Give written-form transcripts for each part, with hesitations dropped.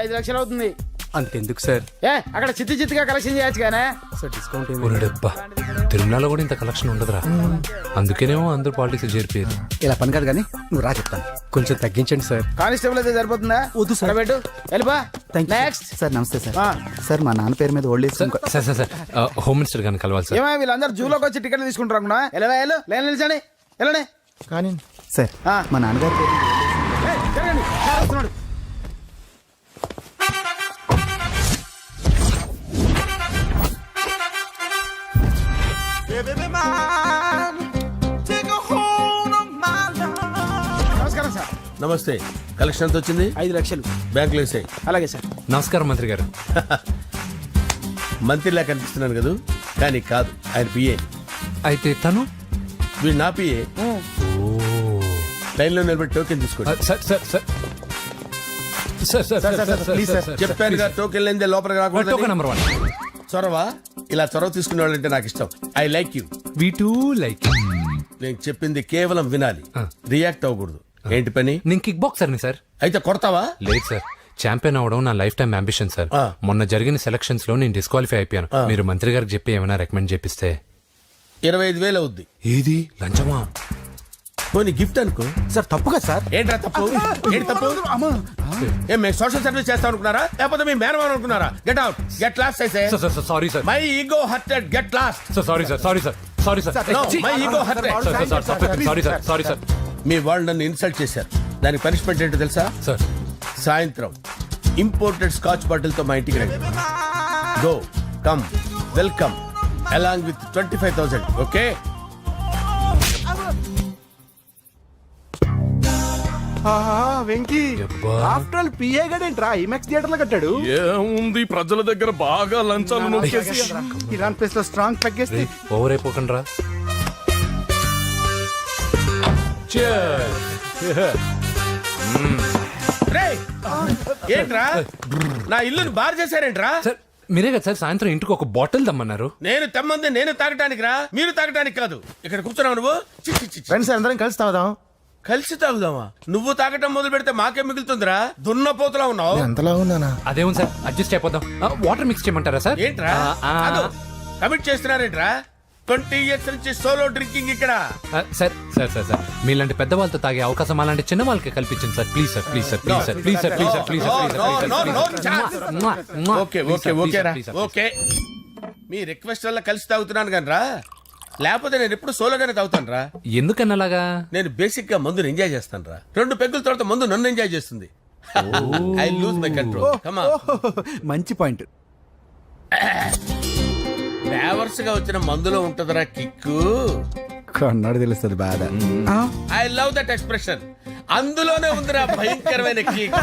5 లక్షలు అవుతుంది. అంతెందుకు సార్? అక్కడ చిత్తుగా కలెక్షన్ చేయొచ్చు కానీ సార్ డిస్కౌంట్ డబ్బా తిరుమలలో కూడా ఇంత కలెక్షన్ ఉండదురా. అందుకేనేమో అందరూ పాలిటిక్స్ చేరిపోయారు. ఇలా పని కాదు కానీ నువ్వు రా చెప్తాను. కొంచెం తగ్గించండి సార్. కానిస్టేబుల్ అయితే సరిపోతుందా? వద్దు సార్. పెట్టు వెళ్ళిపా. నెక్స్ట్ సార్ నమస్తే సార్. సార్ మా నాన్న పేరు మీద old age sir sir sir home minister గారిని కలవాలి సార్. ఏమో వీళ్ళందరూ జూలోకి వచ్చి టికెట్లు తీసుకుంటారు అనుకున్నా. ఎలా లేని నిలిచండి వెళ్ళండి. కానీ సార్ మా నాన్నగారి పేరు జరగండి. వస్తున్నాడు. నమస్కారం సార్. నమస్తే. కలెక్షన్ ఎంత వచ్చింది? 5 లక్షలు. బ్యాంకులో వేసాయి. అలాగే సార్. నమస్కారం మంత్రి గారు. మంత్రిలా కనిపిస్తున్నాను కదా, కానీ కాదు, ఆయన పిఏ. అయితే తను వీడు నా పిఏ. లైన్లో నిలబెట్టి టోకెన్ తీసుకోండి. Sir sir sir please sir. చెప్పానుగా, టోకెన్ లేనిదే లోపలికి టోకెన్ రాకూడదు. నెంబర్ 1. చొరవ, ఇలా చొరవ తీసుకునే వాళ్ళంటే నాకు ఇష్టం. I like you. We two like. నేను చెప్పింది కేవలం వినాలి, రియాక్ట్ అవ్వకూడదు. ఏంటి పని? నేను కిక్ బాక్సర్ని సార్. అయితే కొడతావా? లేదు సార్, ఛాంపియన్ అవడం నా లైఫ్ టైం అంబిషన్ సార్. మొన్న జరిగిన సెలక్షన్స్ లో నేను డిస్క్వాలిఫై అయిపోయాను. మీరు మంత్రి గారికి చెప్పి ఏమైనా రికమెండ్ చేపిస్తే. 25,000 అవుద్ది. ఏది లంచమా? పోనీ గిఫ్ట్ అనుకో. సార్ తప్పు కదా సార్. ఏంట్రా తప్పు? ఏంటి తప్పు? ఏం మేము సోషల్ సర్వీస్ చేస్తాం అనుకున్నారా, లేకపోతే మీ మేనమాన్ అనుకున్నారా? Get out, get lost. అయితే sorry sir, my ego hurted, get lost. Sorry sir, sorry sir, sorry sir, my ego hurted. Sorry sir, sorry sir. మీ వాళ్ళు నన్ను ఇన్సల్ట్ చేశారు. దానికి పనిష్మెంట్ ఏంటో తెలుసా? సార్ సాయంత్రం ఇంపోర్టెడ్ స్కాచ్ బాటిల్ తో మా ఇంటికి రండి. Go come welcome along with 25,000. Okay? Venky after all PA గడేంట్రా ఇమెక్స్ థియేటర్ లో కట్టాడు. ఏముంది, ప్రజల దగ్గర బాగా లంచాలు నొక్కేసి ఇరాన్ ప్లేస్ లో స్ట్రాంగ్ తగ్గేస్తే ఓవర్ అయిపోకండి రా. రేయ్, ఏంట్రా నా ఇల్లుని బార్ చేశారేంట్రా? సార్ మీరే కదా సార్ సాయంత్రం ఇంటికి ఒక బాటిల్ దమ్మన్నారు. నేను తెమ్మంది నేను తాగటానికి రా, మీరు తాగటానికి కాదు. ఇక్కడ కూర్చున్నావు నువ్వు. చి, చి, చి, చి. ఫ్రెండ్స్ అందరం కలిసి తాగుదాం. కలిసి తాగుదామా? నువ్వు తాగటం మొదలు పెడితే మాకే మిగులుతుందిరా. దున్నపోతులా ఉన్నావు. ఎంతలా ఉన్నానా? అదేమో సార్, అడ్జస్ట్ అయిపోదాం. వాటర్ మిక్స్ చేయమంటారా సార్? ఏంట్రా కమిట్ చేస్తున్నారేంట్రా? 20 years నుంచి సోలో డ్రింకింగ్ ఇక్కడ. సార్ సార్ సార్ సార్ మీలాంటి పెద్ద వాళ్ళతో తాగే అవకాశం అలాంటి చిన్న వాళ్ళకి కల్పించండి sir. Please sir, please sir, please sir, please sir, please sir, please sir. Okay okay okay రా, ఓకే. మీ రిక్వెస్ట్ వల్ల కలిసి తాగుతున్నాను కానీ రా, లేకపోతే నేను ఎప్పుడు సోలోగానే తాగుతాను రా. ఎందుకన్నా అలాగా? నేను బేసిక్ గా మందుని ఎంజాయ్ చేస్తాను రా. 2 పెగ్గుల తర్వాత మందు నన్ను ఎంజాయ్ చేస్తుంది. I lose my control. Come on. మంచి పాయింట్. ఫ్లేవర్స్ గా వచ్చిన మందులో ఉంటదరా కిక్కు. కన్నాడు తెలుస్తుంది బాధ. I love that expression. అందులోనే ఉందిరా భయంకరమైన కిక్.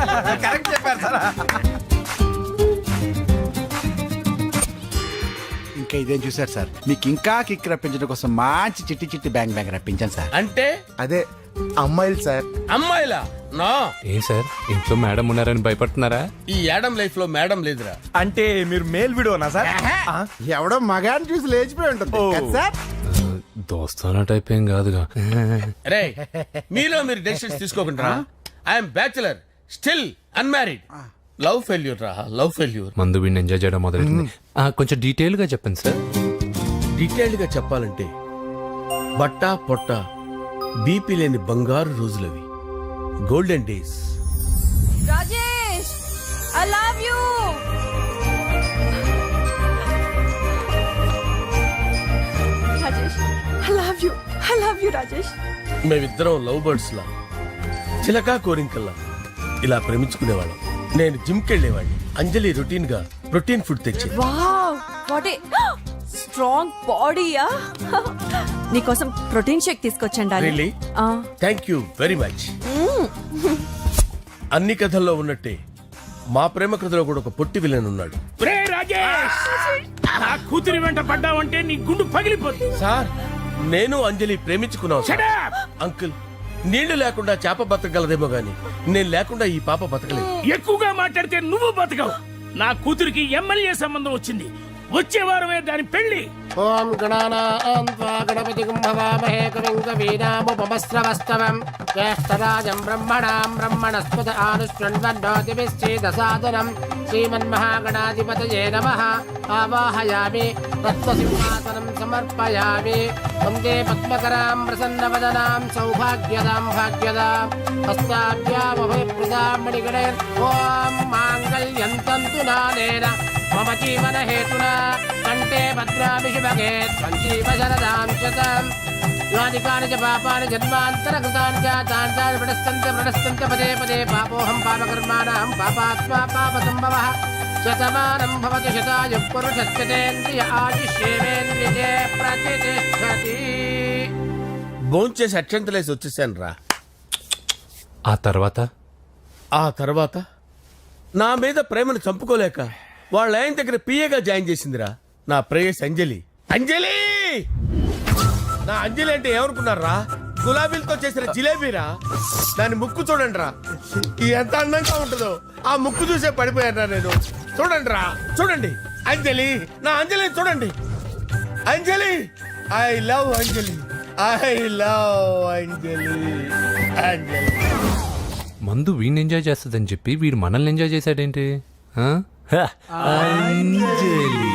కరెక్ట్ చెప్పారు సార్. ఇంకా ఇదేం చూసారు సార్, మీకు ఇంకా కిక్ రప్పించడం కోసం మంచి చిట్టి చిట్టి బ్యాంగ్ బ్యాంగ్ రప్పించాను సార్. అంటే అదే అమ్మాయిలు సార్. అమ్మాయిలా? నా ఏ సార్ ఇంట్లో మేడం ఉన్నారని భయపడుతున్నారా? ఈ యాడమ్ లైఫ్ లో మేడం లేదురా. అంటే మీరు మేల్ వీడియోనా సార్? ఎవడో మగాన్ని చూసి లేచిపోయి ఉంటుంది కదా సార్. దోస్తానా టైప్ ఏం కాదుగా. రే, మీలో మీరు డెసిషన్స్ తీసుకోకుండా. I'm bachelor, still unmarried. Love failure రా, లవ్ ఫెయిల్యూర్. మందు వీడిని ఎంజాయ్ చేయడం మొదలైంది. కొంచెం డీటెయిల్ గా చెప్పండి సార్. డీటెయిల్డ్ గా చెప్పాలంటే బట్టా పొట్ట బీపీ లేని బంగారు రోజులవి, golden days. Rajesh, I love you. Rajesh, I love you. I love you, Rajesh. మేమిద్దరం లవ్ బర్డ్స్ లా, చిలకా కోరింకల్లా ఇలా ప్రేమించుకునేవాళ్ళం. నేను జిమ్ కెళ్ళేవాడిని. అంజలి రొటీన్ గా ప్రోటీన్ ఫుడ్ తెచ్చి. వావ్, వాట్ ఏ స్ట్రాంగ్ బాడీయా. నీకోసం ప్రోటీన్ షేక్ తీసుకొచ్చండి. Really? Thank you very much. అన్ని కథల్లో ఉన్నట్టే మా ప్రేమ కథలో కూడా ఒక పొట్టి విలన్ ఉన్నాడు. నా కూతురి వెంట పడ్డావంటే నీ గుండు పగిలిపోతుంది. సార్, నేను అంజలి ప్రేమించుకున్నాను సార్. అంకుల్, నీళ్లు లేకుండా చేప బతకగలదేమో గాని నేను లేకుండా ఈ పాప బతకలేదు. ఎక్కువగా మాట్లాడితే నువ్వు బతకవు. నా కూతురికి ఎమ్మెల్యే సంబంధం వచ్చింది. వచ్చే వారమే దాని పెళ్లి. ఓం గణానాం త్వా గణపతిం భవామహే కవిం కవీనాముపమస్రవస్తవం జ్యేష్ఠరాజం బ్రహ్మణాం బ్రహ్మణస్పద ఆనుష్ణ్వన్నోతిభిశ్చేదసాదనం శ్రీమన్మహాగణాధిపతయే నమః. ఆవాహయామి తత్వసింహాసనం సమర్పయామి. వందే పద్మకరాం ప్రసన్నవదనాం సౌభాగ్యదాం భాగ్యదాం హస్తాభ్యామభయప్రదాం మణిగణైర్. ఓం మాంగళ్యం తంతు నానేన మమ జీవన హేతునా కంటే భద్రామి శుభగే త్వం జీవ శరదాం శతం. యాని కాని చ పాపాని జన్మాంతరకృతాని చ తాని తాని ప్రణశ్యంత పదే పదే పాపోహం పాపకర్మాణం పాపాత్మా పాపసంభవః. శతమానం భవతి శతాయుః పురుషస్యతేంద్రియ ఆయుష్యేవేంద్రియే ప్రతిష్టతి. భోంచేసి అక్షంతలేసి వచ్చేసాను రా. ఆ తర్వాత ఆ తర్వాత నా మీద ప్రేమను చంపుకోలేక వాళ్ళ ఆయన దగ్గర పిఏగా జాయిన్ చేసిందిరా నా ప్రేయస్ అంజలి. అంజలి నా అంజలి అంటే ఏమనుకున్నారా? గులాబీలతో చేసిన జిలేబీరా. దాని ముక్కు చూడండి రా, ఎంత అందంగా ఉంటుందో. ఆ ముక్కు చూసే పడిపోయారా నేను. చూడండి రా, చూడండి అంజలి, నా అంజలి చూడండి. Anjali, I love Anjali, I love Anjali. Anjali మందు వీడిని ఎంజాయ్ చేస్తుందని చెప్పి వీడు మనల్ని ఎంజాయ్ చేశాడేంటి? ఆ? అంజలి.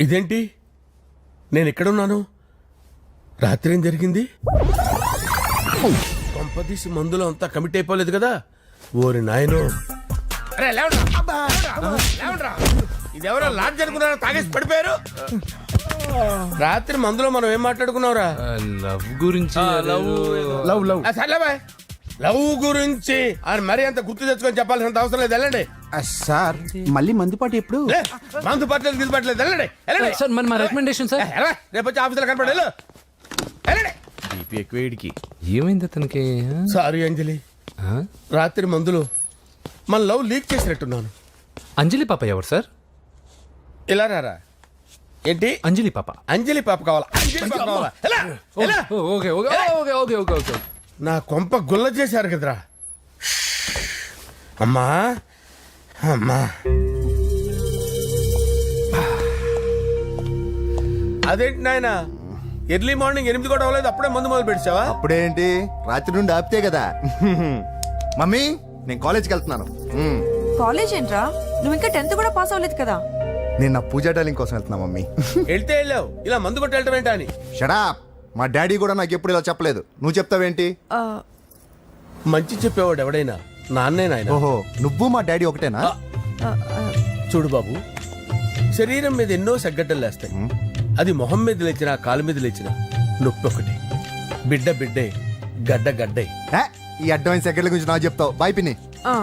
ఇదేంటి, నేను ఎక్కడున్నాను? రాత్రి ఏం జరిగింది? కొంపదీసి మందులో అంతా కమిట్ అయిపోలేదు కదా? ఓరి నాయనో. అరే లేవండ్రా. లేవండ్రా. ఇదెవరో లాడ్జ్ అనుకున్నారా? తాగేసి పడిపోయారు. రాత్రి మందులో మనం ఏం మాట్లాడుకున్నావురా? లవ్ గురించి లవ్ లవ్ సర్లే బాయ్, లవ్ గురించి అని మరీ అంత గుర్తు తెచ్చుకొని చెప్పాల్సినంత అవసరం లేదు. వెళ్ళండి. సార్ మళ్ళీ మందుపాటి ఎప్పుడు? లే, మందు పట్టలేదు గిల్లు పట్టలేదు. వెళ్ళండి వెళ్ళండి. సార్ మరి మా రికమెండేషన్ సార్. రేపు వచ్చి ఆఫీసులో కనపడి వెళ్ళు. వెళ్ళండి. బీపీ ఎక్కువ వీడికి. ఏమైంది అతనికి? సారీ అంజలి, ఆ? రాత్రి మందులో మన లవ్ లీక్ చేసినట్టున్నాను. అంజలి పాప ఎవరు సార్? ఇలా రారా. ఏంటి? అంజలి పాప. అంజలి పాప కావాలా? అంజలి పాప కావాలా? ఎలా? ఎలా? Okay okay okay okay okay okay. నా కొంప గుల్ల చేశారు కదరా. అమ్మా అమ్మా, అదేంటి నాయన, ఎర్లీ మార్నింగ్ 8 కూడా అవ్వలేదు, అప్పుడే మందు మొదలు పెడిచావా? అప్పుడేంటి, రాత్రి నుండి ఆపితే కదా. మమ్మీ నేను కాలేజ్కి వెళ్తున్నాను. కాలేజ్ ఏంట్రా, నువ్వు ఇంకా 10th కూడా పాస్ అవ్వలేదు కదా. నేను నా పూజా డాలింగ్ కోసం వెళ్తున్నా మమ్మీ. వెళ్తే వెళ్ళావు, ఇలా మందు కొట్టి వెళ్ళటం ఏంటా అని. షడా, మా డాడీ కూడా నాకు ఎప్పుడు ఇలా చెప్పలేదు. నువ్వు చెప్తావేంటి? ఆ, మంచి చెప్పేవాడు ఎవడైనా నాన్నే నాయన. ఓహో, నువ్వు మా డాడీ ఒకటేనా? ఆ, ఆ, చూడు బాబు, శరీరం మీద ఎన్నో సగ్గడ్డలు లేస్తాయి. అది మొహం మీద లేచినా కాలు మీద లేచినా నొప్పి ఒకటి. బిడ్డ బిడ్డే, గడ్డ గడ్డే. ఏ, ఈ అడ్వాన్స్ సెకండ్ల గురించి నాకు చెప్తావు. బాయ్ పిన్ని. ఆ.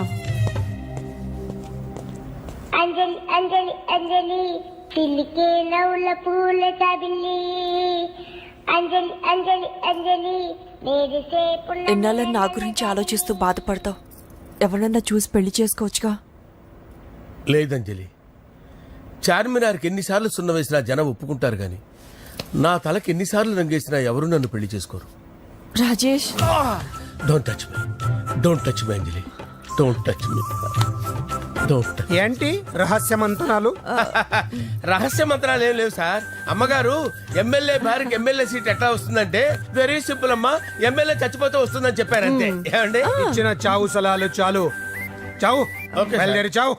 అంజలి అంజలి అంజలి పిల్లికే నవ్వుల పూల తబిల్లి. అంజలి అంజలి అంజలి నేరిసే పుల్ల. ఎన్నాళ్ళని నా గురించి ఆలోచిస్తూ బాధపడతావు? ఎవరన్నా చూసి పెళ్లి చేసుకోవచ్చుగా. లేదంజలి, చార్మినార్కి ఎన్నిసార్లు సున్న వేసినా జనం ఒప్పుకుంటారు గాని నా తలకి ఎన్నిసార్లు రంగేసినా ఎవరు నన్ను పెళ్లి చేసుకోరు. Rajesh, don't touch me, don't touch me Anjali, don't touch me, don't touch. ఏంటి రహస్య మంతనాలు? రహస్య మంత్రాలు ఏం లేవు సార్. అమ్మగారు ఎమ్మెల్యే భార్యకి ఎమ్మెల్యే సీట్ ఎట్లా వస్తుందంటే వెరీ సింపుల్ అమ్మా, ఎమ్మెల్యే చచ్చిపోతే వస్తుందని చెప్పారంతే. ఏమండి? ఇచ్చిన చావు సలాలు చాలు. చావు. Okay sir. బయలుదేరి చావు.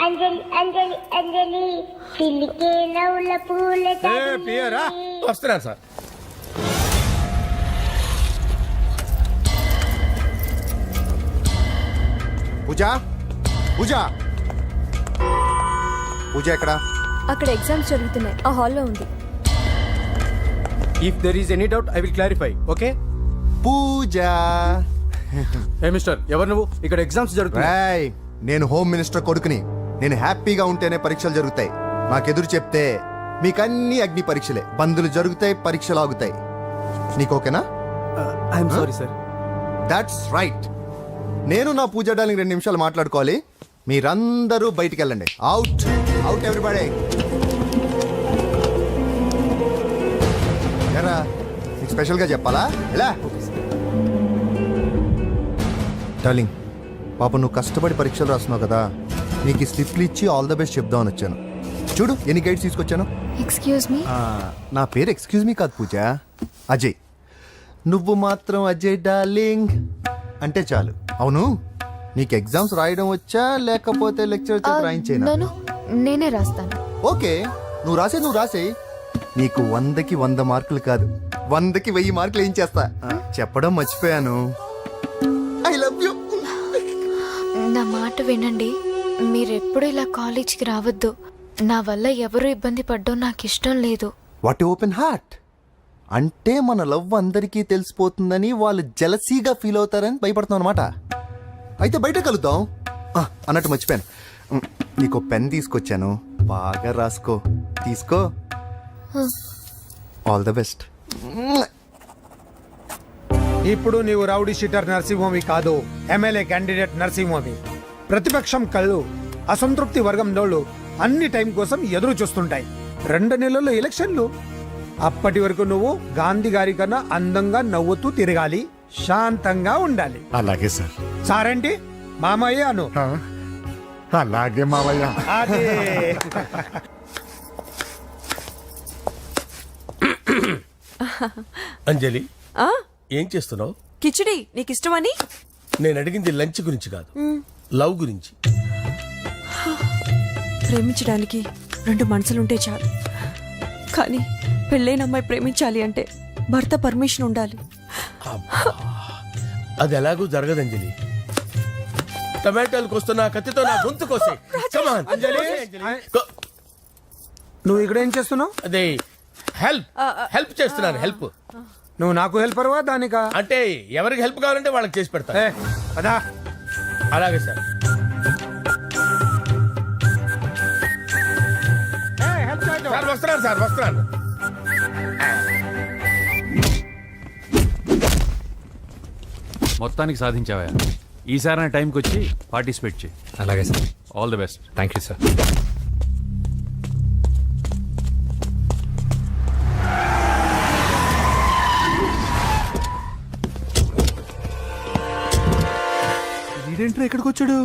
అంజలి అంజలి అంజలి పిల్లికే నవ్వుల పూల పియరా. తబిల్లి. వస్తున్నాను సార్. పూజ, పూజ, పూజ ఎక్కడ? అక్కడ ఎగ్జామ్స్ జరుగుతున్నాయి, ఆ హాల్లో ఉంది. If there is any doubt I will clarify. Okay. Pooja. ఏ మిస్టర్, ఎవరు నువ్వు? ఇక్కడ ఎగ్జామ్స్ జరుగుతున్నాయి. రాయ్, నేను హోమ్ మినిస్టర్ కొడుకుని. నేను హ్యాపీగా ఉంటేనే పరీక్షలు జరుగుతాయి. నాకెదురు చెప్తే మీకన్నీ అగ్ని పరీక్షలే. బందులు జరుగుతాయి, పరీక్షలు ఆగుతాయి. నీకు ఓకేనా? I'm sorry sir. That's right. నేను నా పూజ డార్లింగ్ 2 నిమిషాలు మాట్లాడుకోవాలి. మీరందరూ బయటికి వెళ్ళండి. Out out everybody. ఎరా, నీకు స్పెషల్గా చెప్పాలా? ఎలా డార్లింగ్, పాప నువ్వు కష్టపడి పరీక్షలు రాస్తున్నావు కదా, నీకు ఈ స్లిప్లు ఇచ్చి ఆల్ ద బెస్ట్ చెప్దామని వచ్చాను. చూడు ఎన్ని గైడ్స్ తీసుకొచ్చాను. Excuse me. నా పేరు ఎక్స్క్యూజ్ మీ కాదు పూజ, అజయ్. నువ్వు మాత్రం అజయ్ డార్లింగ్ అంటే చాలు. అవును, నీకు ఎగ్జామ్స్ రాయడం వచ్చా లేకపోతే లెక్చర్ రాయించేనా? నన్ను నేనే రాస్తాను. ఓకే, నువ్వు రాసే. నీకు 100కి 100 మార్కులు కాదు, 100కి 1000 మార్కులు ఏం చేస్తా. చెప్పడం మర్చిపోయాను, ఐ లవ్ యూ. నా మాట వినండి, మీరెప్పుడు ఇలా కాలేజ్కి రావద్దు. నా వల్ల ఎవరు ఇబ్బంది పడ్డం నాకు ఇష్టం లేదు. వాట్ ఓపెన్ హార్ట్ అంటే మన లవ్ అందరికీ తెలిసిపోతుందని వాళ్ళు జలసీగా ఫీల్ అవుతారని భయపడుతున్నాం అనమాట. అయితే బయట కలుద్దాం. అన్నట్టు మర్చిపోయాను, నీకు పెన్ తీసుకొచ్చాను, బాగా రాసుకో. తీసుకో. All the best. ఇప్పుడు నీవు రౌడీ షీటర్ నరసింహమి కాదు, ఎమ్మెల్యే క్యాండిడేట్ నరసింహమి. ప్రతిపక్షం కళ్ళు అసంతృప్తి వర్గం నోళ్ళు అన్ని టైం కోసం ఎదురు చూస్తుంటాయి. 2 నెలల్లో ఎలక్షన్లు. అప్పటి వరకు నువ్వు గాంధీ గారి కన్నా అందంగా నవ్వుతూ తిరగాలి, శాంతంగా ఉండాలి. అలాగే సార్. సారేంటి మామయ్య అను. అలాగే మావయ్య. అదే. అంజలి, ఏం చేస్తున్నావు? కిచిడి నీకు ఇష్టమని. నేను అడిగింది లంచ్ గురించి కాదు, లవ్ గురించి. ప్రేమించడానికి 2 మనసులుంటే చాలు, కానీ పెళ్ళైన అమ్మాయి ప్రేమించాలి అంటే భర్త పర్మిషన్ ఉండాలి. అది ఎలాగూ జరగదు అంజలి. టమాటాలకు వస్తున్న కత్తితో నా గొంతు కోసే. అంజలి, నువ్వు ఇక్కడ ఏం చేస్తున్నావు? అదే హెల్ప్ చేస్తున్నాను. హెల్ప్ నువ్వు నాకు హెల్పర్వా దానికా? అంటే ఎవరికి హెల్ప్ కావాలంటే వాళ్ళకి చేసి పెడతా. అదా అలాగే సార్. సార్ వస్తున్నాను. మొత్తానికి సాధించావా? ఈసారి టైంకి వచ్చి పార్టిసిపేట్ చేయి. అలాగే sir. All the best. Thank you sir. వీడేంట్రా ఇక్కడికి వచ్చాడు?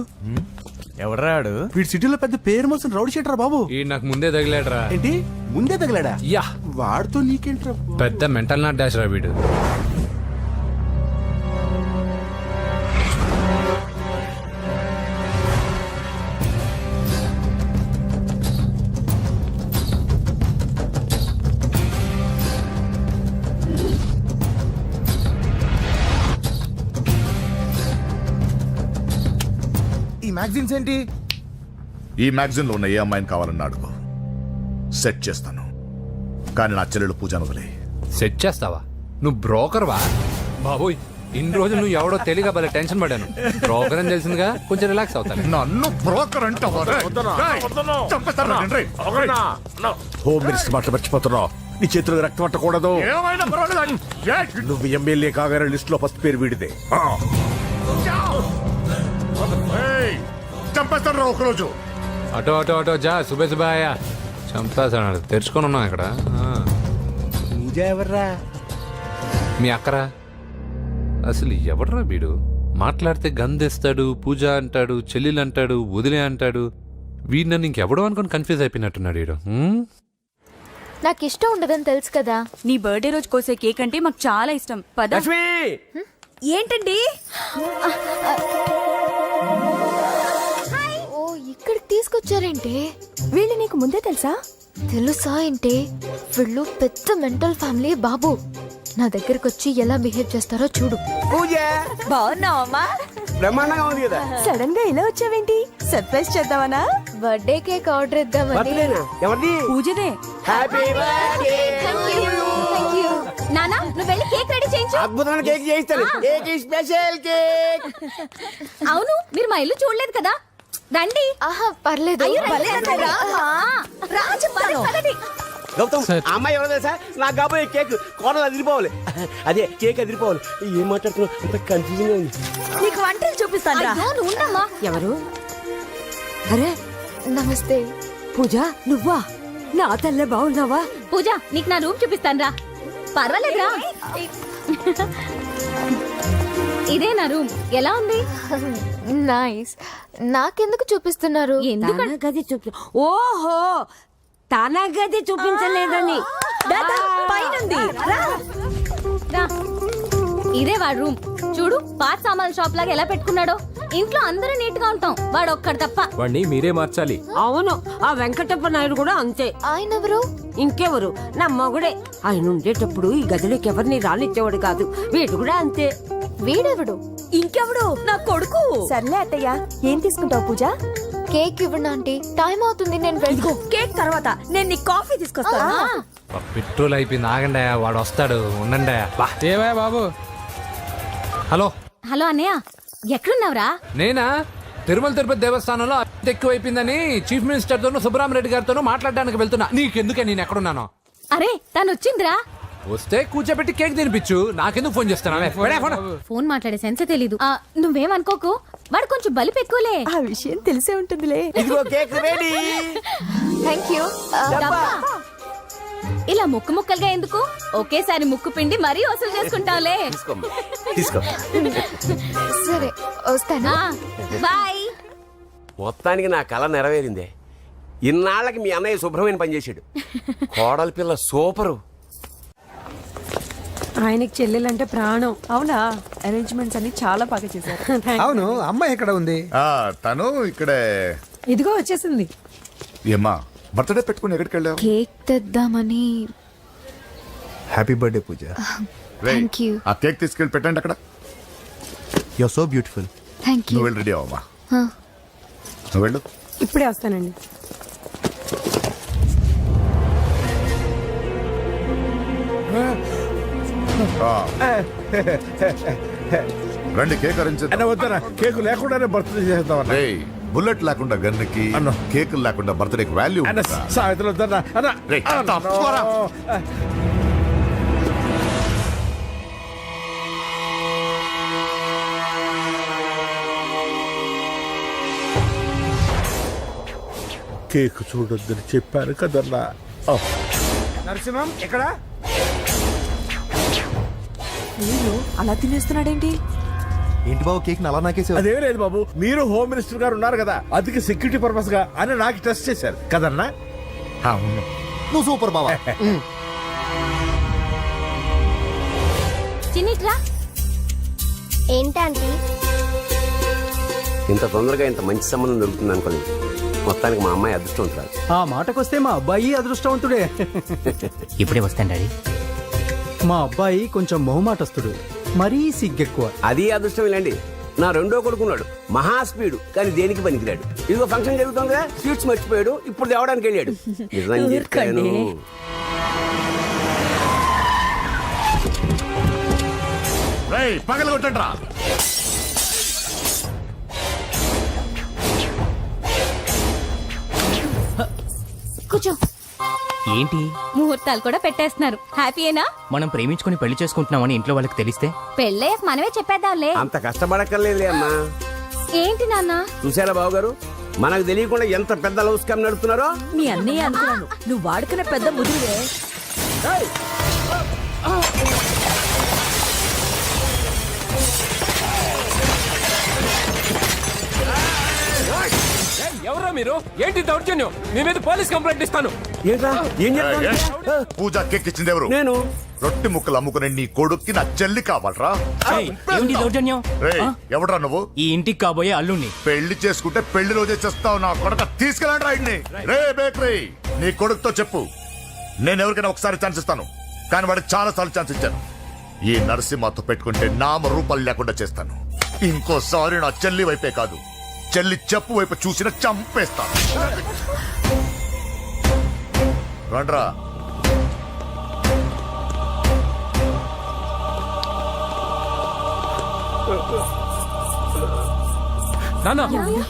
ఎవడ్రాడు? వీడి సిటీలో పెద్ద పేరు మోసిన రౌడీ షీటర్ బాబు. ఈ నాకు ముందే తగిలాడరా. ఏంటి ముందే తగిలాడా? యా, వాడితో నీకేంట్రా? పెద్ద మెంటల్ నాట్ డాష్ రా వీడు. ఈ మ్యాగజైన్స్ ఏంటి? ఈ మ్యాగజైన్ లో ఉన్న ఏ అమ్మాయిని కావాలని అడుగు, సెట్ చేస్తాను. కానీ నా చెల్లెలు పూజను వదిలే. సెట్ చేస్తావా? నువ్వు బ్రోకర్ వా? బాబోయ్, ఇన్ని రోజులు నువ్వు ఎవడో తెలియక భలే టెన్షన్ పడ్డాను. బ్రోకర్ అని తెలిసిందిగా కొంచెం రిలాక్స్ అవుతాను. నన్ను బ్రోకర్ అంటావా? హోమ్ మినిస్టర్ మాట మర్చిపోతున్నావు. నీ చేతులకు రక్తం పట్టకూడదు. నువ్వు ఎమ్మెల్యే కాగానే లిస్ట్ లో ఫస్ట్ పేరు వీడిదే. చంపేస్తాను ఒకరోజు. అటో జా సుబే సుబాయా చంపేస్తాడు. తెరుచుకొని ఉన్నాం ఇక్కడ. పూజ ఎవర్రా? మీ అక్కరా? అసలు ఎవడరా వీడు? మాట్లాడితే గంధేస్తాడు, పూజ అంటాడు, చెల్లెలు అంటాడు, వదిలే అంటాడు. వీడు నన్ను ఇంకెవడో అనుకుని కన్ఫ్యూజ్ అయిపోయినట్టున్నాడు వీడు. నాకు ఇష్టం ఉండదని తెలుసు కదా. నీ బర్త్డే రోజు కోసే కేక్ అంటే మాకు చాలా ఇష్టం. పద. ఏంటండి? ఓ, ఇక్కడికి తీసుకొచ్చారేంటి? వీళ్ళు నీకు ముందే తెలుసా? తెలుసా ఏంటి? వీళ్ళు పెద్ద మెంటల్ ఫ్యామిలీ బాబు. నా దగ్గరకు వచ్చి ఎలా బిహేవ్ చేస్తారో చూడు. పూజ బాగున్నావమ్మా? బ్రహ్మాండంగా ఉంది కదా. సడన్ గా ఇలా వచ్చావేంటి? సర్ప్రైజ్ చేద్దామనా? బర్త్డే కేక్ ఆర్డర్ ఇద్దామని. ఎవరిది? పూజదే. నానా, నువ్వు వెళ్ళి కేక్ రెడీ చేయించు. అద్భుతమైన కేక్ చేయిస్తాను. Cake special cake. అవును, మీరు మా ఇల్లు చూడలేదు కదా, రండి. ఆహా, పర్లేదు. గౌతమ్, ఆ అమ్మాయి ఎవరో తెలుసా? నాకు కాబోయే కేక్ కోడలు అదిరిపోవాలి. అదే కేక్ అదిరిపోవాలి. ఏం మాట్లాడుతున్నావు? అంత కన్ఫ్యూజన్ ఉంది. నీకు వంటలు చూపిస్తాను. ఎవరు? అరే నమస్తే. పూజ, నువ్వా? నా తల్లే బాగున్నావా? పూజ, నీకు నా రూమ్ చూపిస్తాను రా. పర్వాలేదురా. ఇదే నా రూమ్ ఎలా ఉంది? నైస్. నాకెందుకు చూపిస్తున్నారు? ఎందుకంటే గది చూపి ఓహో తన గది చూపించలేదని పైనుంది. ఇదే వాడు రూమ్. చూడు పాత సామాన్ షాప్ లాగా ఎలా పెట్టుకున్నాడో. ఇంట్లో అందరూ నీట్ గా ఉంటాం, వాడు ఒక్కడు తప్ప. వాడిని మీరే మార్చాలి. అవును, ఆ వెంకటప్ప నాయుడు కూడా అంతే. ఆయన ఎవరు? ఇంకెవరు, నా మగుడే. ఆయన ఉండేటప్పుడు ఈ గదిలోకి ఎవరిని రానిచ్చేవాడు కాదు. వీడు కూడా అంతే. వీడెవడు? ఇంకెవడు, నా కొడుకు. సర్లే అత్తయ్య, ఏం తీసుకుంటావు పూజ? కేక్ ఇవ్వండి ఆంటీ, టైం అవుతుంది. నేను వెళ్ళి కేక్ తర్వాత నేను నీ కాఫీ తీసుకొస్తాను. పెట్రోల్ అయిపోయింది, ఆగండి, వాడు వస్తాడు, ఉండండి. ఏవా బాబు? హలో హలో అన్నయ్య, ఎక్కడున్నావురా? నేనా తిరుమల తిరుపతి దేవస్థానంలో అత్యంత ఎక్కువైపోయిందని చీఫ్ మినిస్టర్ తోనూ సుబ్బరామరెడ్డి గారితోనూ మాట్లాడడానికి వెళ్తున్నా. నీకెందుకే నేను ఎక్కడున్నాను? అరే తను వచ్చిందిరా. వస్తే కూర్చోబెట్టి కేక్ తినిపించు, నాకెందుకు ఫోన్ చేస్తున్నా? ఫోన్ మాట్లాడే సెన్స్ తెలీదు. నువ్వేమనుకోకు, వాడు కొంచెం బలిపు ఎక్కువలే. ఆ విషయం తెలిసే ఉంటుందిలే. ఇదిగో కేక్ రెడీ. Thank you. ఇలా ముక్కు ముక్కలుగా ఎందుకు, ఒకేసారి ముక్కు పిండి మరీ వసూలు చేసుకుంటావులే. తీసుకో. సరే వస్తానా? బాయ్. మొత్తానికి నా కళ నెరవేరిందే. ఇన్నాళ్ళకి మీ అన్నయ్య శుభ్రమైన పనిచేసాడు. కోడలి పిల్ల సూపరు. ఆయనకి చెల్లెలంటే ప్రాణం. అవునా, అరేంజ్మెంట్స్ అన్ని చాలా బాగా చేశారు. అవును, అమ్మాయి ఎక్కడ ఉంది? తను ఇక్కడే. ఇదిగో వచ్చేసింది. ఏమ్మా బర్త్డే పెట్టుకుని ఎక్కడికి వెళ్ళావు? కేక్ తెద్దామని. Happy birthday Pooja. Thank you. ఆ కేక్ తీసుకెళ్ళి పెట్టండి అక్కడ. You are so beautiful. Thank you. నువ్వు వెళ్ళి రెడీ అవ్వమ్మా. నువ్వు వెళ్ళు. ఇప్పుడే వస్తానండి. రండి కేక్ అరేంజ్ వద్దనా, కేకు లేకుండానే బర్త్డే చేద్దాం. బుల్లెట్ లేకుండా గన్నుకి, కేకులు లేకుండా బర్త్డేకి వాల్యూ. సాయంత్రం వద్దన్నా. రేయ్, తప్పుకోరా. కేక్ చూడొద్దని చెప్పాను కదన్నా. నరసింహం ఎక్కడ? అలా తినేస్తున్నాడేంటి? ఏంటి బాబు కేక్ అలా నాకేసావు? అదేం లేదు బాబు, మీరు హోమ్ మినిస్టర్ గారు ఉన్నారు కదా, అందుకే సెక్యూరిటీ పర్పస్ గా అని నాకు టెస్ట్ చేశారు కదన్నా. అవును. నువ్వు సూపర్ బాబా. చిన్నిట్రా. ఏంటంటే ఇంత తొందరగా ఇంత మంచి సంబంధం దొరుకుతుంది అనుకోలేదు. మొత్తానికి మా అమ్మాయి అదృష్టవంతురాలు. ఆ మాటకొస్తే మా అబ్బాయి అదృష్టవంతుడే. ఇప్పుడే వస్తాను డాడీ. మా అబ్బాయి కొంచెం మొహమాటస్తుడు, మరీ సిగ్గెక్కువ. అది అదృష్టం ఇలాండి. నా రెండో కొడుకున్నాడు, మహా స్పీడు, కానీ దేనికి పనికిరాడు. ఇదిగో ఫంక్షన్ జరుగుతుందిగా, స్వీట్స్ మర్చిపోయాడు, ఇప్పుడు తేవడానికి వెళ్ళాడు. నిజం చెప్పాను. రేయ్, పగలగొట్టండి రా. కూర్చో. ఏంటి ముహూర్తాలు కూడా పెట్టేస్తున్నారు. హ్యాపీయేనా? మనం ప్రేమించుకుని పెళ్లి చేసుకుంటున్నామని ఇంట్లో వాళ్ళకి తెలిస్తే? పెళ్ళయ్యాక మనమే చెప్పేద్దాంలే. అంత కష్టపడక్కర్లేదులే అమ్మా. ఏంటి నాన్న? చూసారా బాబు గారు, మనకు తెలియకుండా ఎంత పెద్ద లవ్ స్కామ్ నడుపుతున్నారో. మీ అన్నయ్య అనుకున్నాను, నువ్వు వాడుకునే పెద్ద ముదిరివే. ఎవరా మీరు? ఏంటి దౌర్జన్యం? మీ మీద పోలీస్ కంప్లైంట్ ఇస్తాను. పూజ కేక్ ఇచ్చింది ఎవరు? నేను. రొట్టె ముక్కలు అమ్ముకునే నీ కొడుక్కి నా చెల్లి కావాలరా? ఏంటి దౌర్జన్యం? ఎవడరా నువ్వు? ఈ ఇంటికి కాబోయే అల్లుణ్ణి. పెళ్లి చేసుకుంటే పెళ్లి రోజే చేస్తావు నా కొడుక. తీసుకెళ్ళండి రాయిడ్ని. రే బేకరీ, నీ కొడుకుతో చెప్పు, నేను ఎవరికైనా ఒకసారి ఛాన్స్ ఇస్తాను, కానీ వాడికి చాలా సార్లు ఛాన్స్ ఇచ్చాను. ఈ నరసింహతో పెట్టుకుంటే నామ రూపాలు లేకుండా చేస్తాను. ఇంకోసారి నా చెల్లి వైపే కాదు, చెల్లి చెప్పు వైపు చూసిన చంపేస్తాను. రండ్రా.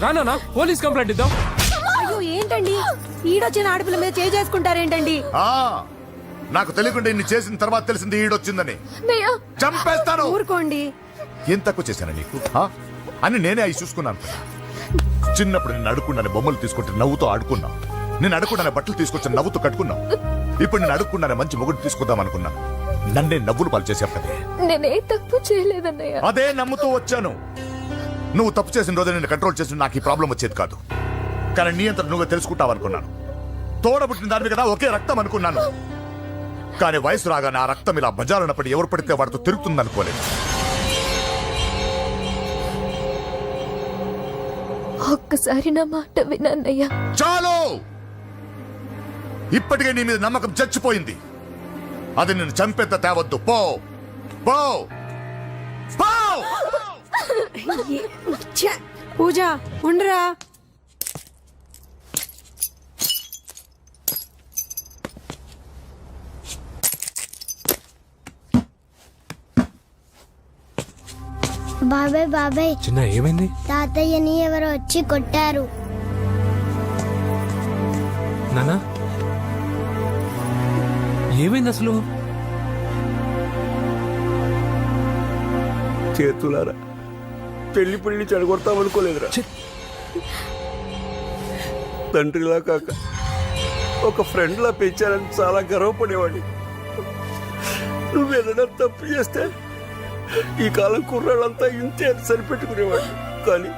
నానా పోలీస్ కంప్లైంట్ ఇద్దాం. అయ్యో ఏంటండి, ఈడొచ్చిన ఆడపిల్ల మీద చేసుకుంటారేంటండి? నాకు తెలియకుండా ఇన్ని చేసిన తర్వాత తెలిసింది ఈడొచ్చిందని. చంపేస్తాను. ఊరుకోండి. ఏం తక్కువ చేశాను నీకు అని నేనే అవి చూసుకున్నాను. చిన్నప్పుడు నేను అడుక్కున్నాను బొమ్మలు తీసుకుంటే నవ్వుతూ ఆడుకున్నా. నేను అడుక్కున్నాను బట్టలు తీసుకొచ్చి నవ్వుతూ కట్టుకున్నా. ఇప్పుడు నేను అడుక్కున్నాను మంచి మొగుడు తీసుకుందాం అనుకున్నా. నన్నే నవ్వులు పాలు చేసావు కదే. నేనే తప్పు చేయలేదన్నయ్య. అదే నమ్ముతూ వచ్చాను. నువ్వు తప్పు చేసిన రోజు నేను కంట్రోల్ చేసిన నాకు ఈ ప్రాబ్లం వచ్చేది కాదు. కానీ నీ అంతా నువ్వే తెలుసుకుంటావు అనుకున్నాను. తోడబుట్టిన దాని కదా ఒకే రక్తం అనుకున్నాను. కానీ వయసు రాగానే ఆ రక్తం ఇలా బజారున్నప్పుడు ఎవరు పడితే వాడితో తిరుగుతుంది అనుకోలేదు. ఒక్కసారి నా మాట వినన్నయ్య. చాలు, ఇప్పటికే నీ మీద నమ్మకం చచ్చిపోయింది. అది నిన్ను చంపేంత తేవద్దు. పో పో పో. పూజ ఉండరా. బాబాయ్ బాబాయ్, చిన్న ఏమైంది? తాతయ్యని ఎవరో వచ్చి కొట్టారు. నానా ఏమైంది అసలు? చేతులారా పెళ్లి పెళ్లి చెడగొడతామనుకోలేదురా. తండ్రిలా కాక ఒక ఫ్రెండ్లా పెంచారని చాలా గర్వపడేవాడిని. నువ్వేదైనా తప్పు చేస్తే ఈ కాలం కుర్రాళ్ళంతా ఇంతే అని సరిపెట్టుకునేవాడిని. కానీ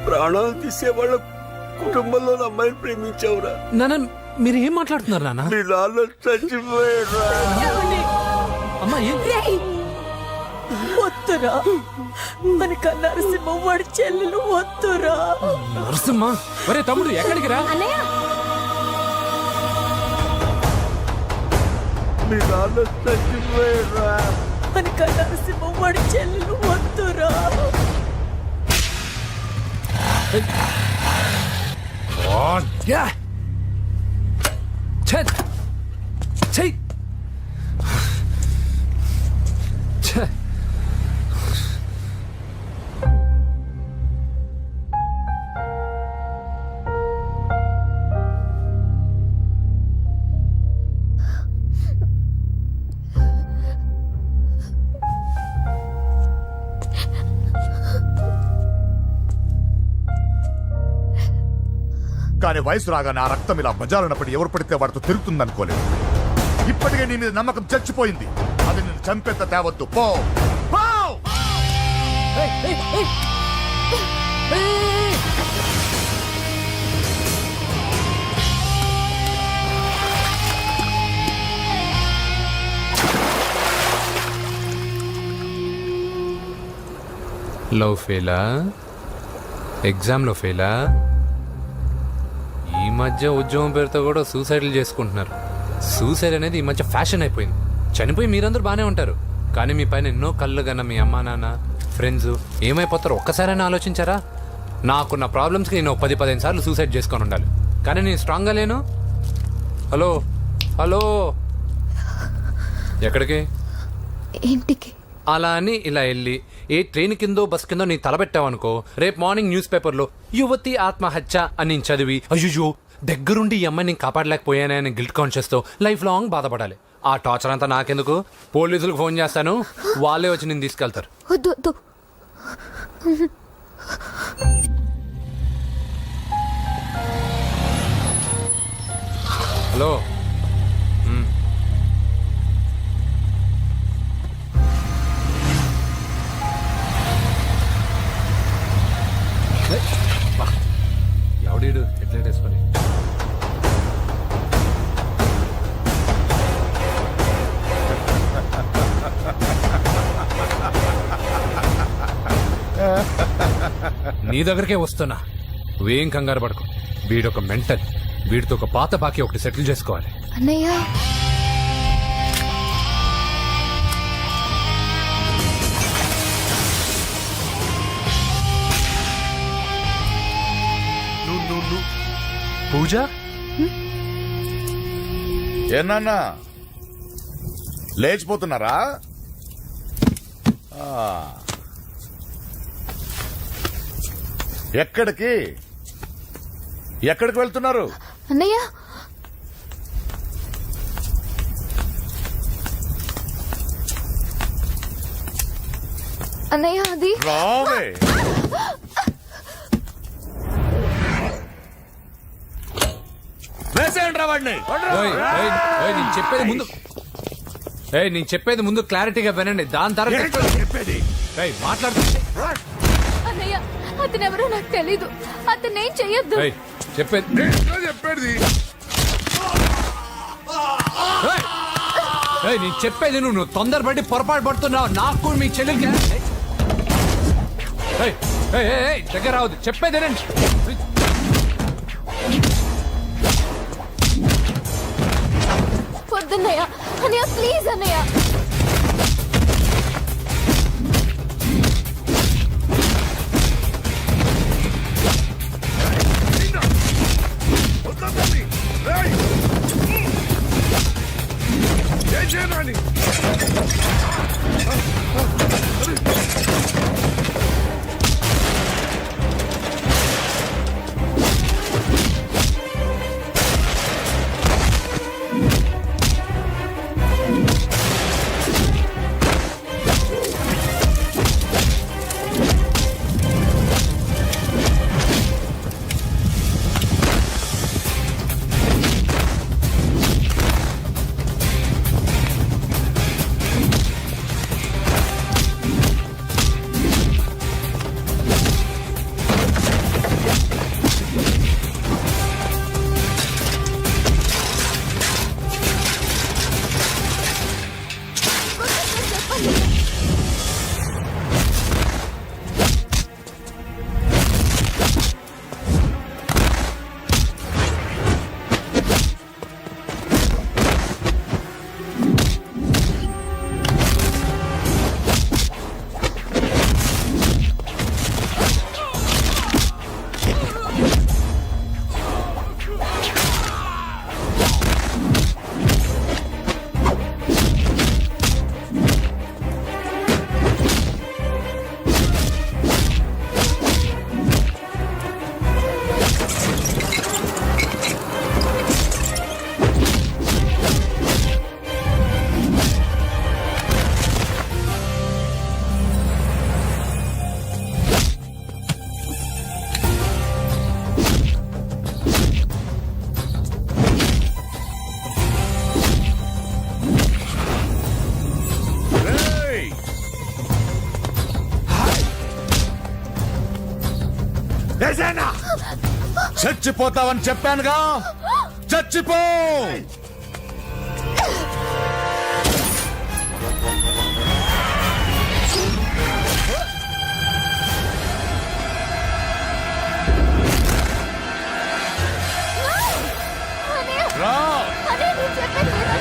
ప్రాణాలు తీసే వాళ్ళ కుటుంబంలో అమ్మాయిని ప్రేమించావురా. నానా మీరు ఏం మాట్లాడుతున్నారు నానా? నీ నాన్న చచ్చిపోయాడురా. అమ్మా వద్దురా, మనక నరసింహ వాడి చెల్లెలు వద్దురా. నరసింహ ఒరే తమ్ముడు ఎక్కడికి రా. నీ నాన్న చచ్చిపోయాడురా. మనక నరసింహ వాడి చెల్లెలు వద్దురా. కానీ వయసు రాగానే ఆ రక్తం ఇలా బజారున్నప్పుడు ఎవరు పడితే వాడితో తిరుగుతుంది అనుకోలేదు. ఇప్పటికే నీ మీద నమ్మకం చచ్చిపోయింది. అది నిన్ను చంపేంత తేవద్దు. పో పో. లవ్ ఫెయిలా? ఎగ్జామ్లో ఫెయిలా? ఈ మధ్య ఉద్యోగం పేరుతో కూడా సూసైడ్లు చేసుకుంటున్నారు. సూసైడ్ అనేది ఈ మధ్య ఫ్యాషన్ అయిపోయింది. చనిపోయి మీరందరూ బాగానే ఉంటారు, కానీ మీ పైన ఎన్నో కళ్ళు కన్నా మీ అమ్మా నాన్న ఫ్రెండ్స్ ఏమైపోతారో ఒక్కసారైనా ఆలోచించారా? నాకున్న ప్రాబ్లమ్స్కి నేను 10-15 సార్లు సూసైడ్ చేసుకొని ఉండాలి, కానీ నేను స్ట్రాంగ్గా లేను. హలో హలో, ఎక్కడికి? ఇంటికి. అలా అని ఇలా వెళ్ళి ఏ ట్రైన్ కిందో బస్ కిందో నీ తలబెట్టావనుకో, రేపు మార్నింగ్ న్యూస్ పేపర్లో యువతి ఆత్మహత్య అని నేను చదివి అయ్యో దగ్గరుండి ఈ అమ్మాయిని నేను కాపాడలేకపోయానే అని గిల్ట్ కాన్షియస్తో లైఫ్ లాంగ్ బాధపడాలి. ఆ టార్చర్ అంతా నాకెందుకు? పోలీసులకు ఫోన్ చేస్తాను, వాళ్ళే వచ్చి నేను తీసుకెళ్తారు. వద్దు వద్దు. హలో, ఎవడీడు ఎట్లా వేసుకొని నీ దగ్గరికే వస్తున్నా. నువ్వేం కంగారు పడుకో. వీడొక మెంటల్. వీడితో ఒక పాత బాకీ ఒకటి సెటిల్ చేసుకోవాలి. అన్నయ్య పూజ ఏనా లేచిపోతున్నారా? ఎక్కడికి ఎక్కడికి వెళ్తున్నారు? అన్నయ్య అన్నయ్య అది రావే. వేసేయండి రా వాడిని. నేను చెప్పేది ముందు. ఏయ్ నేను చెప్పేది ముందు క్లారిటీగా వినండి దాని తర్వాత చెప్పేది ఏయ్ మాట్లాడు అన్నయ్య అతనెవరో నాకు తెలీదు అతనేం చెయ్యొద్దు ఏయ్ చెప్పేది చెప్పేది ఏయ్! ఏయ్ నేను చెప్పేది నువ్వు తొందరపడి పొరపాటు పడుతున్నావు నాకు మీ చెల్లెలికి ఏయ్, ఏయ్, ఏయ్, ఏయ్, దగ్గర రావద్దు చెప్పేదేనండి వద్దన్నయ్య అన్నయ్య ప్లీజ్ అన్నయ్య చచ్చిపోతావని చెప్పానుగా చచ్చిపో రా అదే నేను చెప్పేది విను.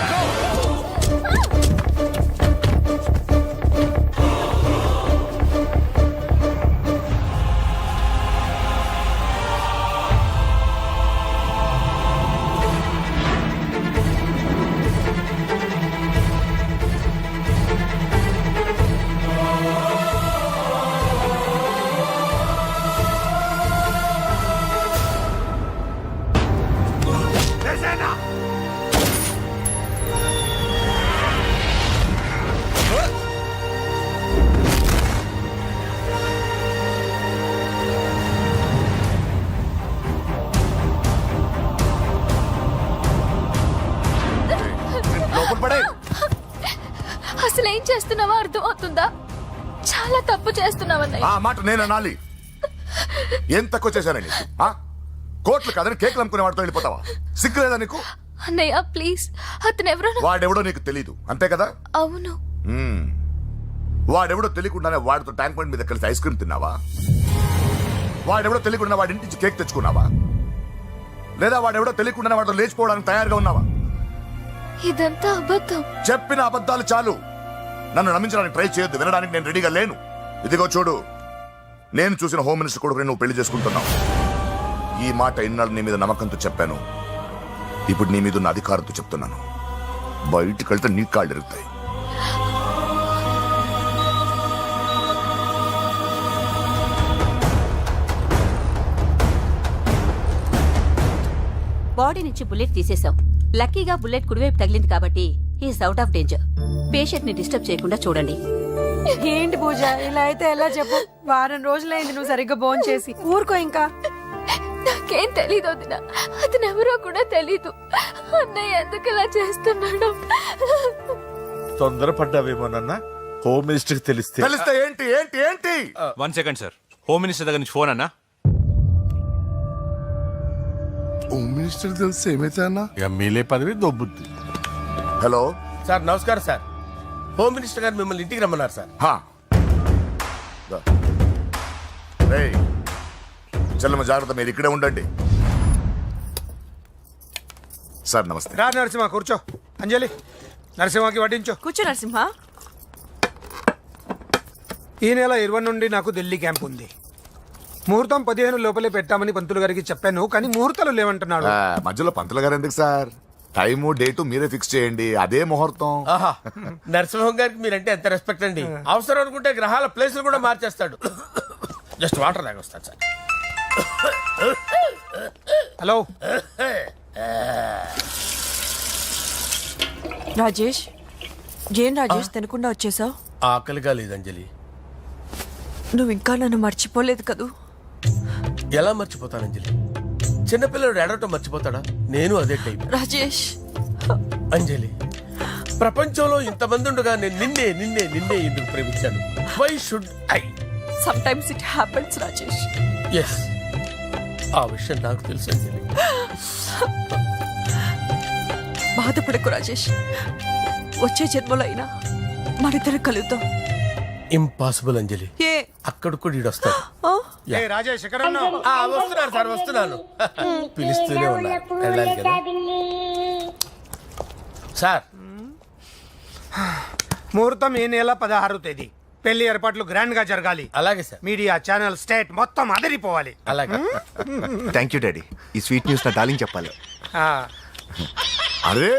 లోపల పడే అసలు ఏం చేస్తున్నావో అర్థం అవుతుందా చాలా తప్పు చేస్తున్నావన్నయ్య ఆ మాట నేను అనాలి ఏం తక్కువ చేశానండి కోట్లు కాదని కేకులు అమ్ముకునే వాడితో వెళ్ళిపోతావా సిగ్గులేదా నీకు అన్నయ్య ప్లీజ్ అతనెవరో వాడెవడో నీకు తెలీదు అంతే కదా అవును మ్మ్. వాడెవడో తెలియకుండానే వాడితో ట్యాంక్ బండ్ మీద కలిసి ఐస్ క్రీమ్ తిన్నావా వాడెవడో తెలియకుండా వాడి ఇంటి నుంచి కేక్ తెచ్చుకున్నావా లేదా వాడెవడో తెలియకుండానే వాడితో లేచిపోవడానికి తయారుగా ఉన్నావా ఇదంతా అబద్ధం చెప్పిన అబద్ధాలు చాలు నన్ను నమ్మించడానికి ట్రై చేయొద్దు వినడానికి నేను రెడీగా లేను ఇదిగో చూడు నేను చూసిన హోమ్ మినిస్టర్ కొడుకుని నువ్వు పెళ్లి చేసుకుంటున్నావు ఈ మాట ఇన్నాళ్ళు నీ మీద నమ్మకంతో చెప్పాను ఇప్పుడు నీ మీద ఉన్న అధికారంతో చెప్తున్నాను బయటికి వెళ్తే నీ కాళ్ళు ఎరుగుతాయి బాడీ నుంచి బుల్లెట్ తీసేశాం లక్కీగా బుల్లెట్ కుడివైపు తగిలింది కాబట్టి is out of danger patient ని డిస్టర్బ్ చేయకుండా చూడండి ఏంటి పూజ ఇలా అయితే ఎలా చెప్పు వారం రోజులైంది నువ్వు సరిగ్గా భోజనం చేసి ఊరుకో ఇంకా నాకేం తెలీదు వదిన అతనెవరో కూడా తెలీదు అన్నయ్య ఎందుకు ఇలా చేస్తున్నాడు తొందరపడ్డావేమోనన్నా హోమ్ మినిస్టర్ తెలిస్తే తెలిస్తే ఏంటి ఏంటి ఏంటి 1 సెకండ్ సార్ హోమ్ మినిస్టర్ దగ్గర నుంచి ఫోన్ అన్నా. హోమ్ మినిస్టర్ తెలిస్తే ఏమైతే అన్నా ఎమ్మెల్యే పదవి దొబ్బుద్ది. హలో సార్ నమస్కారం సార్. హోమ్ మినిస్టర్ గారు మిమ్మల్ని ఇంటికి రమ్మన్నారు సార్. హా. దా. రేయ్, చెల్లమ్మ జాగ్రత్త, మీరు ఇక్కడే ఉండండి. సార్ నమస్తే. రా నరసింహ కూర్చో. అంజలి నరసింహకి వడ్డించు. కూర్చో నరసింహ. ఈ నెల 20 నుండి నాకు ఢిల్లీ క్యాంప్ ఉంది. ముహూర్తం 15 లోపలే పెట్టామని పంతులు గారికి చెప్పాను, కానీ ముహూర్తాలు లేవంటున్నాడు. మధ్యలో పంతులు గారు ఎందుకు సార్? టైము డేటు మీరే ఫిక్స్ చేయండి, అదే ముహూర్తం. ఆహా, నరసింహం గారికి మీరంటే ఎంత రెస్పెక్ట్ అండి. అవసరం అనుకుంటే గ్రహాల ప్లేసులు కూడా మార్చేస్తాడు. జస్ట్ వాటర్ తాగొస్తాడు సార్. హలో రాజేష్, ఏం రాజేష్ తినకుండా వచ్చేసావు? ఆకలిగా లేదు అంజలి. నువ్వు ఇంకా నన్ను మర్చిపోలేదు కదూ? ఎలా మర్చిపోతాను అంజలి? చిన్నపిల్లడు ఏడవటం మర్చిపోతాడా? నేను అదే టైప్. రాజేష్ అంజలి, ప్రపంచంలో ఇంతమంది ఉండగా నేను నిన్నే నిన్నే నిన్నే ఎందుకు ప్రేమించాను? Why should I? Sometimes it happens Rajesh. Yes, ఆ విషయం నాకు తెలుసు అంజలి. బాధపడకు రాజేష్, వచ్చే జన్మలో అయినా మనిద్దరం కలుద్దాం. ఇంపాసిబుల్ అంజలి. ఏ అక్కడ కూడా ఈడు వస్తాడు. ఆ? ఏ రాజేష్ ఎక్కడ ఉన్నావు? వస్తున్నాను సార్, వస్తున్నాను. పిలుస్తూనే ఉన్నారు, వెళ్ళాలి కదా సార్. ముహూర్తం ఈ నెల 16వ తేదీ. పెళ్లి ఏర్పాట్లు గ్రాండ్ గా జరగాలి. అలాగే సార్. మీడియా ఛానల్ స్టేట్ మొత్తం అదిరిపోవాలి. అలాగే. Thank you daddy. ఈ స్వీట్ న్యూస్ నా డార్లింగ్ చెప్పాలి. ఆ, అరే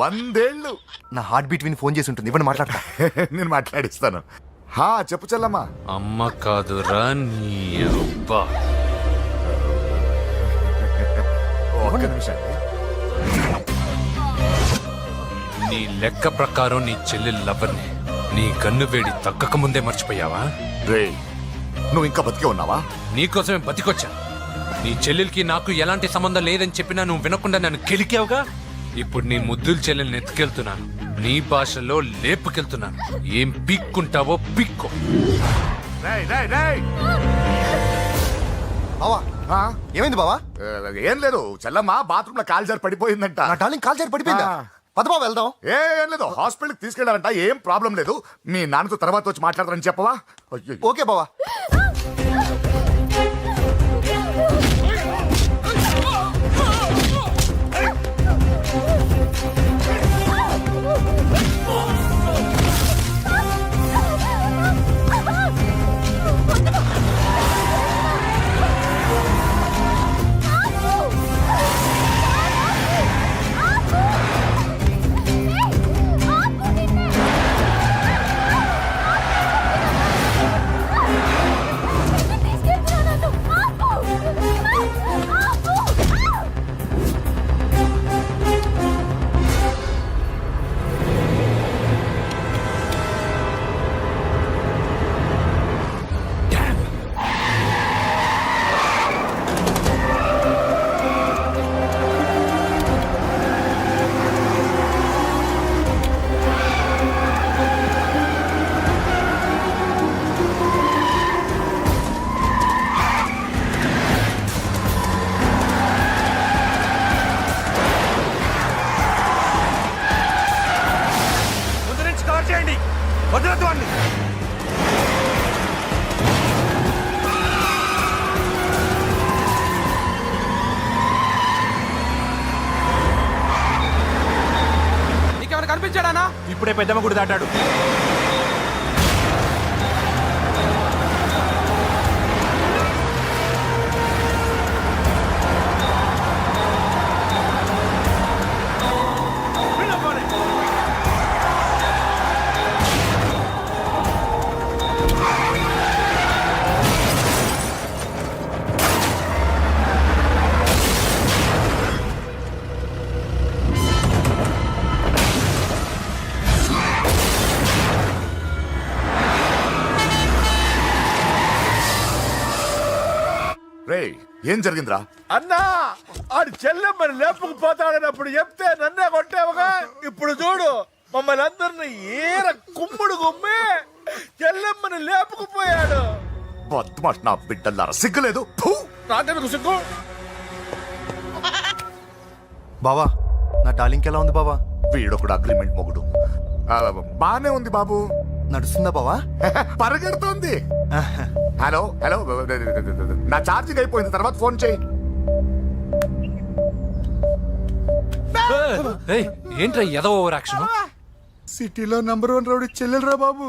100 ఏళ్ళు. నా హార్ట్ బీట్ విని ఫోన్ చేసి ఉంటుంది, ఇవ్వండి మాట్లాడతా. నేను మాట్లాడిస్తాను. హా చెప్పు చెల్లమ్మా. అమ్మ కాదురా నీ అబ్బా. ఒక్క నిమిషం. నీ లెక్క ప్రకారం నీ చెల్లి లవర్ని నీ కన్ను వేడి తగ్గక ముందే మర్చిపోయావా? రే, నువ్వు ఇంకా బతికే ఉన్నావా? నీకోసమే బతికొచ్చా. నీ చెల్లెలకి నాకు ఎలాంటి సంబంధం లేదని చెప్పినా నువ్వు వినకుండా నన్ను కెలికావుగా. ఇప్పుడు నీ ముద్దుల చెల్లెల్ని ఎత్తుకెళ్తున్నాను, నీ భాషలో లేపుకెళ్తున్నాను. ఏం పీక్కుంటావో పీక్కో. రేయ్, రేయ్, రేయ్. బావా ఆ? ఏమైంది బావా? ఏం లేదు, చెల్లమ్మ బాత్రూమ్ లో కాల్జారి పడిపోయిందంట. నా డార్లింగ్ కాల్ చేరి పడిపోయిందా? ఆ. పద బావ వెళ్దాం. ఏం లేదు, హాస్పిటల్కి తీసుకెళ్లారంట. ఏం ప్రాబ్లం లేదు, మీ నాన్నతో తర్వాత వచ్చి మాట్లాడతారని చెప్పవా? అయ్యో. ఓకే బావా. కనిపించాడా? ఇప్పుడే పెద్దమ్మ గుడి దాటాడు. రేయ్, ఏం జరిగిందిరా? అన్నా, ఆడు చెల్లెమ్మని లేపుకుపోతాడనప్పుడు చెప్తే నన్నే కొట్టావుగా. ఇప్పుడు చూడు, మమ్మల్ని అందరిని ఏర కుమ్ముడు గుమ్మే చెల్లెమ్మని లేపుకుపోయాడు. బద్మాష్ నా బిడ్డల్లారా సిగ్గులేదు. ఫు! నాకెందుకు సిగ్గు? బావా నా డార్లింగ్ ఎలా ఉంది బావా? వీడొకడు అగ్రిమెంట్ మొగుడు. బానే ఉంది బాబు. నడుస్తుందా బావా? పరిగెడుతుంది. హలో హలో, నా ఛార్జింగ్ అయిపోయింది, తర్వాత ఫోన్ చేయి. ఏయ్, ఏంట్రా ఎదవ ఓవర్ యాక్షన్? సిటీలో నంబర్ 1 రౌడీ చెల్లెలరా బాబు.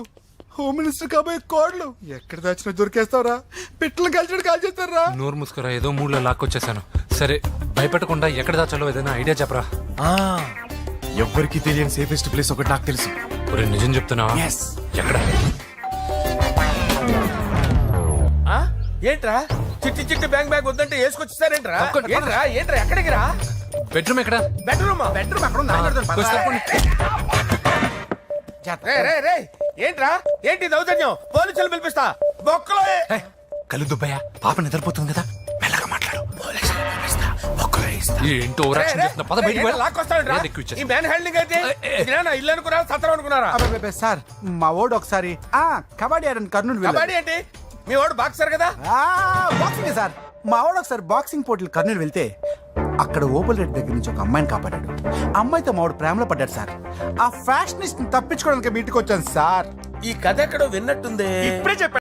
హోమ్ మినిస్టర్ కాబోయే కోడ్లు ఎక్కడ దాచినా దొరికేస్తావరా? పిట్టలు కలిసి కాల్ చేస్తారా? నోరు ముసుకురా, ఏదో మూడ్లో లాక్కొచ్చేసాను. సరే, భయపెట్టకుండా ఎక్కడ దాచాలో ఏదైనా ఐడియా చెప్పరా. ఎవ్వరికి తెలియని సేఫెస్ట్ ప్లేస్ ఒకటి నాకు తెలుసు. ఒరే, నిజం చెప్తున్నావా? ఎక్కడ? ఆ? ఏంట్రా చిట్టి చిట్టి బ్యాంక్ బ్యాగ్ వద్దంటే వేసుకొచ్చేసారేంట్రా? ఏంట్రా ఏంట్రా ఎక్కడికి రా? బెడ్రూమ్ ఎక్కడ? బెడ్రూమ్ అక్కడ ఉంది. కొంచెం తప్పండి. ఏంట్రా ఏంటి దౌర్జన్యం? పోలీసులు పిలిపిస్తా. బొక్కలో ఏయ్, కళ్ళు దుబ్బయ్యా, పాప నిద్రపోతుంది కదా, మెల్లగా మాట్లాడు. పోలీసులు పిలిపిస్తా, బొక్కలో వేయిస్తా. ఏంటో ఓవర్ యాక్షన్ చేస్తున్నా. పద బయటికి వెళ్ళు. లాక్కొస్తాడు. ఏది ఎక్కువ ఇచ్చేస్తా. ఈ మ్యాన్ హ్యాండింగ్ అయితే ఇదేనా ఇల్లు అనుకున్నారా సత్రం అనుకున్నారా? అబ్బబ్బబ్బే, సార్ మా ఓడు ఒకసారి కబడ్డీ ఆడని కర్నూలు కబడ్డీ ఏంటి? మీ వాడు బాక్సర్ కదా? Boxing sir. మా వాడు ఒకసారి బాక్సింగ్ పోటీలు కర్నూలు వెళ్తే అక్కడ ఓపెల్ రెడ్ దగ్గర నుంచి ఒక అమ్మాయిని కాపాడాడు. అమ్మాయితో మా వాడు ప్రేమలో పడ్డాడు సార్. ఆ ఫ్యాషనిస్ట్ తప్పించుకోవడానికి మీటికి వచ్చాను సార్. ఈ కథ ఎక్కడో విన్నట్టుంది. ఇప్పుడే చెప్పాను.